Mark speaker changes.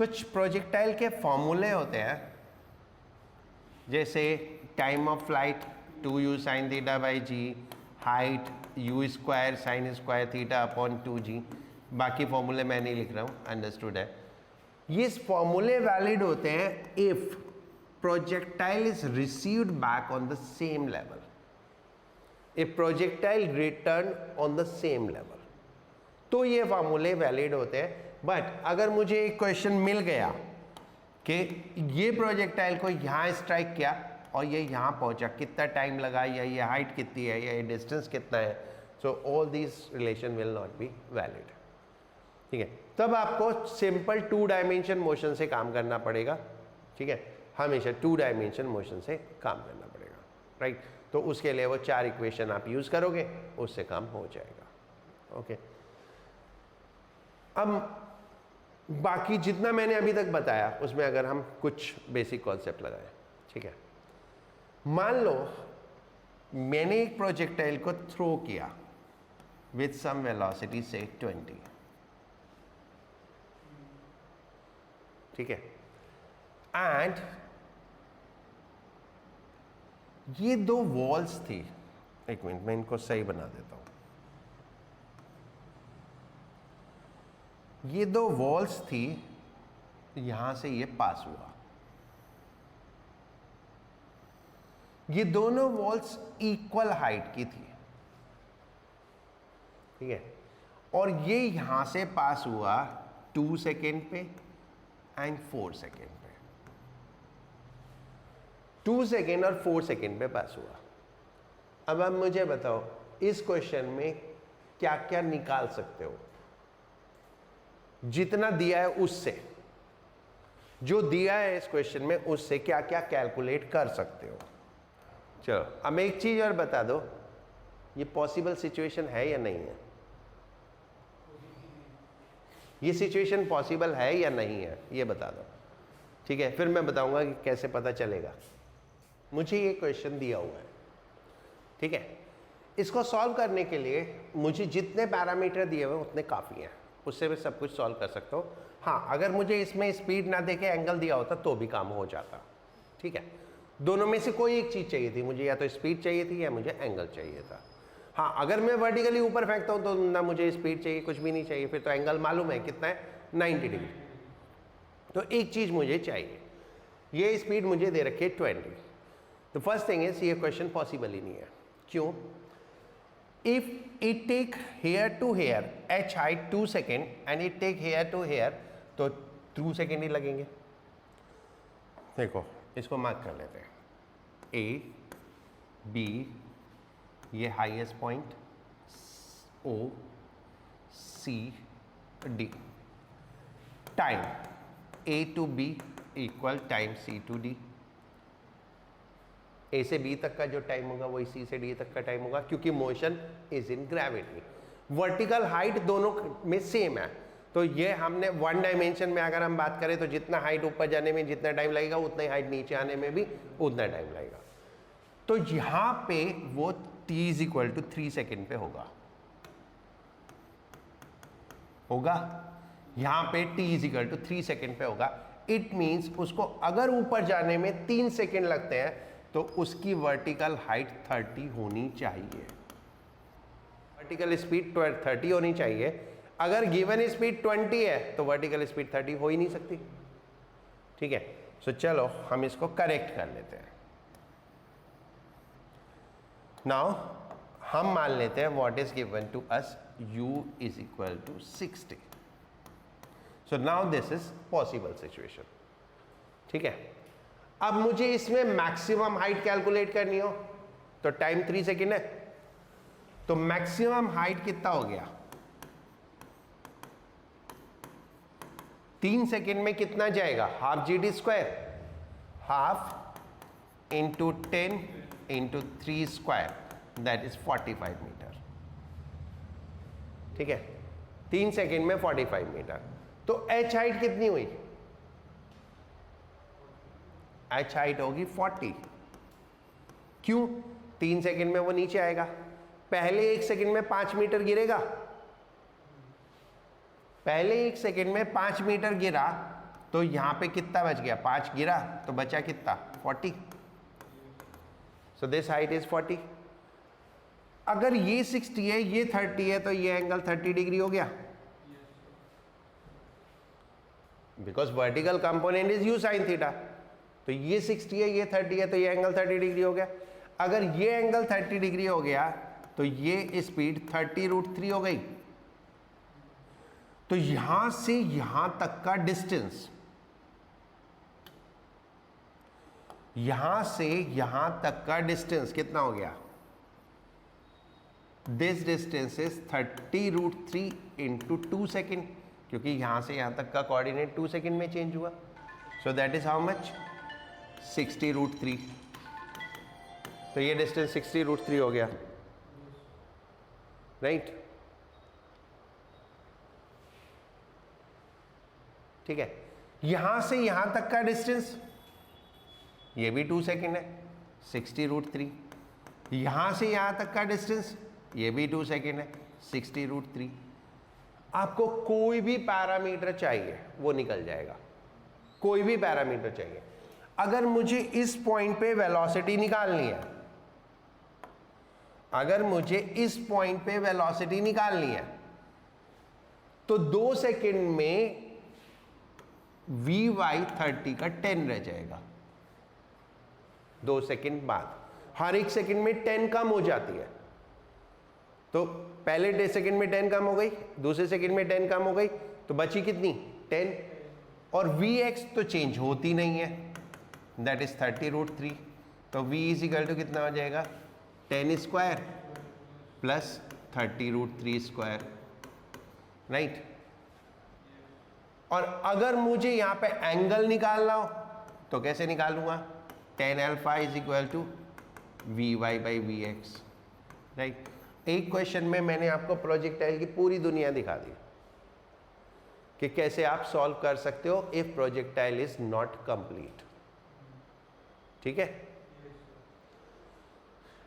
Speaker 1: कुछ प्रोजेक्टाइल के फॉर्मूले होते हैं, जैसे time of flight 2u sin theta by g, height u square sine square theta upon 2g। बाकी फॉर्मूले मैं नहीं लिख रहा हूँ, अंडरस्टूड है। ये फॉर्मूले वैलिड होते हैं if projectile is received back on the same level, if projectile return on the same level, तो ये फॉर्मूले वैलिड होते हैं। बट अगर मुझे एक क्वेश्चन मिल गया कि ये प्रोजेक्टाइल को यहाँ स्ट्राइक किया और ये यहाँ पहुँचा, कितना टाइम लगा, या ये हाइट कितनी है, या ये डिस्टेंस कितना है, so all this relation will not be valid. ठीक है, तब आपको सिंपल 2 डायमेंशन मोशन से काम करना पड़ेगा। ठीक है, हमेशा 2 डायमेंशन मोशन से काम करना पड़ेगा, राइट। तो उसके लिए वो 4 इक्वेशन आप यूज़ करोगे, उससे काम हो जाएगा। ओके, अब बाकी जितना मैंने अभी तक बताया उसमें अगर हम कुछ बेसिक कॉन्सेप्ट लगाएं, ठीक है। मान लो मैंने एक प्रोजेक्टाइल को थ्रो किया विथ सम वेलोसिटी से 20, ठीक है, एंड ये 2 वॉल्स थी। एक मिनट, मैं इनको सही बना देता हूं। ये 2 वॉल्स थी, यहां से ये पास हुआ। ये दोनों वॉल्स इक्वल हाइट की थी, ठीक है, और ये यहां से पास हुआ 2 सेकेंड पे एंड 4 सेकेंड पे। 2 सेकेंड और 4 सेकेंड पे पास हुआ। अब आप मुझे बताओ इस क्वेश्चन में क्या क्या निकाल सकते हो, जितना दिया है उससे, जो दिया है इस क्वेश्चन में उससे क्या क्या कैलकुलेट कर सकते हो। चलो अब एक चीज और बता दो, ये पॉसिबल सिचुएशन है या नहीं है? ये सिचुएशन पॉसिबल है या नहीं है, ये बता दो, ठीक है। फिर मैं बताऊंगा कि कैसे पता चलेगा। मुझे ये क्वेश्चन दिया हुआ है, ठीक है, इसको सॉल्व करने के लिए मुझे जितने पैरामीटर दिए हुए उतने काफ़ी हैं, उससे मैं सब कुछ सॉल्व कर सकता हूँ। हाँ, अगर मुझे इसमें स्पीड ना देके एंगल दिया होता तो भी काम हो जाता, ठीक है। दोनों में से कोई एक चीज़ चाहिए थी, मुझे या तो स्पीड चाहिए थी या मुझे एंगल चाहिए था। हाँ, अगर मैं वर्टिकली ऊपर फेंकता हूँ तो ना मुझे स्पीड चाहिए, कुछ भी नहीं चाहिए, फिर तो एंगल मालूम है कितना है, 90 डिग्री। तो एक चीज़ मुझे चाहिए, ये स्पीड मुझे दे रखी है 20। द फर्स्ट थिंग इज ये क्वेश्चन पॉसिबल ही नहीं है। क्यों? If it take here to here, h height 2 second and it take here to here, तो 2 सेकेंड ही लगेंगे। देखो इसको मार्क कर लेते हैं, A B, ये highest point, O C D। Time A to B equal time C to D। ए से B तक का जो टाइम होगा वही सी से डी तक का टाइम होगा, क्योंकि motion is in gravity. Vertical height दोनों में सेम है, तो ये हमने 1 डायमेंशन में अगर हम बात करें तो जितना हाइट ऊपर जाने में जितना टाइम लगेगा उतना ही हाइट नीचे आने में भी उतना टाइम लगेगा। तो यहां पे वो t is equal to 3 second पे होगा यहां पे t is equal to 3 second पे होगा। इट मीन्स उसको अगर ऊपर जाने में 3 सेकेंड लगते हैं तो उसकी वर्टिकल हाइट 30 होनी चाहिए, वर्टिकल स्पीड 30 होनी चाहिए। अगर गिवन स्पीड 20 है तो वर्टिकल स्पीड 30 हो ही नहीं सकती, ठीक है। सो चलो हम इसको करेक्ट कर लेते हैं। नाउ हम मान लेते हैं what is given to us, u is equal to 60। So now this is possible situation, ठीक है। अब मुझे इसमें मैक्सिमम हाइट कैलकुलेट करनी हो तो टाइम 3 सेकेंड है, तो मैक्सिमम हाइट कितना हो गया, 3 सेकेंड में कितना जाएगा, half GD square, half into 10 into 3 square, that is 45 metre, ठीक है। 3 सेकेंड में 45 मीटर। तो h हाइट कितनी हुई, h हाइट होगी 40। क्यों? 3 सेकेंड में वो नीचे आएगा, पहले 1 सेकेंड में 5 मीटर गिरेगा, पहले 1 सेकेंड में 5 मीटर गिरा तो यहाँ पे कितना बच गया, 5 गिरा तो बचा कितना, 40. So this height is 40. अगर ये 60 है, ये 30 है, तो ये एंगल 30 डिग्री हो गया, because vertical component is you sine theta. तो ये 60 है, ये 30 है, तो ये एंगल 30 डिग्री हो गया. अगर ये एंगल 30 डिग्री हो गया तो ये स्पीड 30√3 हो गई. तो यहां से यहां तक का डिस्टेंस, यहां से यहां तक का डिस्टेंस कितना हो गया, this distance is 30√3 into 2 second, क्योंकि यहां से यहां तक का कोऑर्डिनेट 2 सेकेंड में चेंज हुआ. So that is how much, 60√3. तो ये डिस्टेंस 60√3 हो गया, राइट. ठीक है. यहां से यहां तक का डिस्टेंस, ये भी 2 सेकेंड है, 60√3. यहां से यहां तक का डिस्टेंस, ये भी 2 सेकेंड है, 60√3. आपको कोई भी पैरामीटर चाहिए वो निकल जाएगा, कोई भी पैरामीटर चाहिए. अगर मुझे इस पॉइंट पे वेलोसिटी निकालनी है, अगर मुझे इस पॉइंट पे वेलोसिटी निकालनी है, तो 2 सेकेंड में Vy30 का 10 रह जाएगा. 2 सेकेंड बाद हर एक सेकेंड में 10 कम हो जाती है. तो पहले सेकेंड में 10 कम हो गई, दूसरे सेकेंड में 10 कम हो गई, तो बची कितनी, 10. और Vx तो चेंज होती नहीं है, दैट इज 30√3. तो V इज इक्वल टू कितना हो जाएगा, 10 स्क्वायर प्लस 30√3 स्क्वायर, राइट. और अगर मुझे यहाँ पे एंगल निकालना हो तो कैसे निकालूंगा, tan alpha is equal to Vy/Vx, right. एक क्वेश्चन में मैंने आपको प्रोजेक्टाइल की पूरी दुनिया दिखा दी कि कैसे आप सॉल्व कर सकते हो if projectile is not complete. ठीक है.